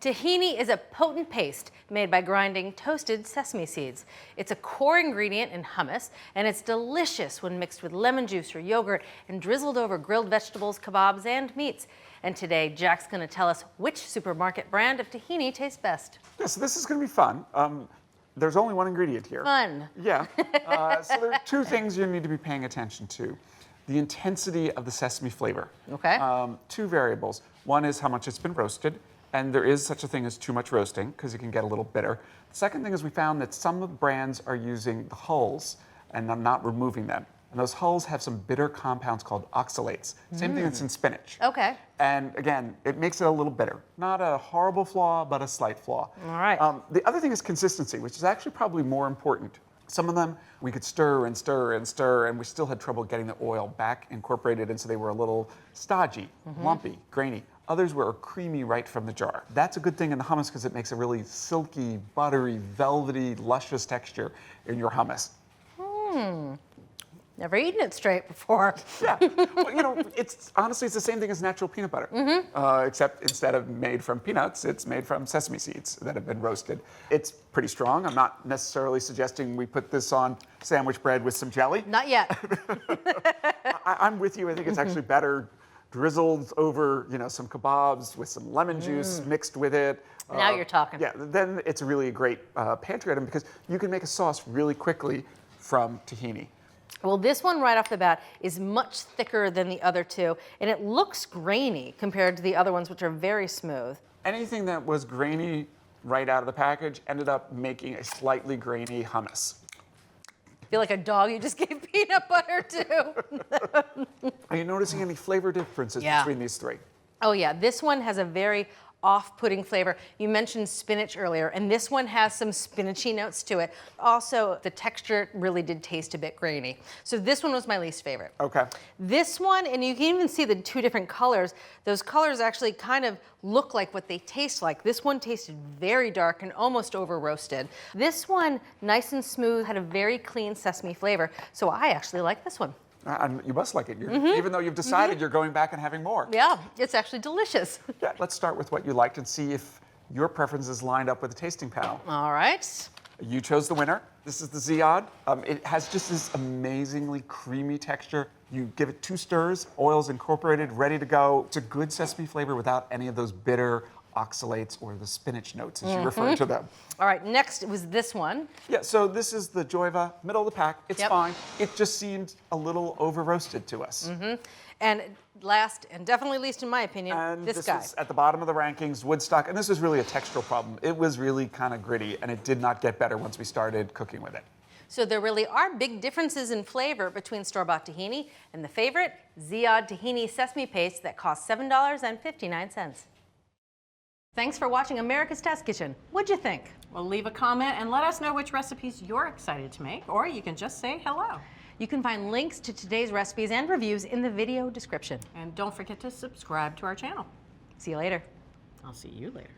Tahini is a potent paste made by grinding toasted sesame seeds. It's a core ingredient in hummus, and it's delicious when mixed with lemon juice or yogurt and drizzled over grilled vegetables, kebabs, and meats. And today, Jack's going to tell us which supermarket brand of tahini tastes best. Yeah, so this is going to be fun. There's only one ingredient here. Fun. Yeah. So there are two things you need to be paying attention to. The intensity of the sesame flavor. Okay. Two variables. One is how much it's been roasted, and there is such a thing as too much roasting because it can get a little bitter. The second thing is we found that some of the brands are using the hulls and not removing them. And those hulls have some bitter compounds called oxalates. Same thing that's in spinach. Okay. And again, it makes it a little bitter. Not a horrible flaw, but a slight flaw. All right. The other thing is consistency, which is actually probably more important. Some of them we could stir and stir and stir, and we still had trouble getting the oil back incorporated, and so they were a little stodgy, lumpy, grainy. Others were creamy right from the jar. That's a good thing in the hummus because it makes a really silky, buttery, velvety, luscious texture in your hummus. Never eaten it straight before. Yeah, well, it's honestly it's the same thing as natural peanut butter, except instead of made from peanuts, it's made from sesame seeds that have been roasted. It's pretty strong. I'm not necessarily suggesting we put this on sandwich bread with some jelly. Not yet. I'm with you. I think it's actually better drizzled over, some kebabs with some lemon juice mixed with it. Now you're talking. Yeah, then it's a really great pantry item because you can make a sauce really quickly from tahini. Well, this one right off the bat is much thicker than the other two, and it looks grainy compared to the other ones, which are very smooth. Anything that was grainy right out of the package ended up making a slightly grainy hummus. I feel like a dog you just gave peanut butter to. Are you noticing any flavor differences between these three? Oh yeah, this one has a very off-putting flavor. You mentioned spinach earlier, and this one has some spinachy notes to it. Also, the texture really did taste a bit grainy. So this one was my least favorite. Okay. This one, and you can even see the two different colors, those colors actually kind of look like what they taste like. This one tasted very dark and almost over-roasted. This one, nice and smooth, had a very clean sesame flavor, so I actually like this one. You must like it, even though you've decided you're going back and having more. Yeah, it's actually delicious. Yeah, let's start with what you liked and see if your preferences lined up with the tasting panel. All right. You chose the winner. This is the Ziyad. It has just this amazingly creamy texture. You give it 2 stirs, oil's incorporated, ready to go. It's a good sesame flavor without any of those bitter oxalates or the spinach notes, as you refer to them. All right, next was this one. Yeah, so this is the Joyva, middle of the pack. It's fine. It just seemed a little over-roasted to us. And last, and definitely least in my opinion, And this guy. was at the bottom of the rankings, Woodstock, and this was really a textural problem. It was really kind of gritty, and it did not get better once we started cooking with it. So there really are big differences in flavor between store-bought tahini and the favorite Ziyad tahini sesame paste that costs $7.59. Thanks for watching America's Test Kitchen. What'd you think? Well, leave a comment and let us know which recipes you're excited to make, or you can just say hello. You can find links to today's recipes and reviews in the video description. And don't forget to subscribe to our channel. See you later. I'll see you later.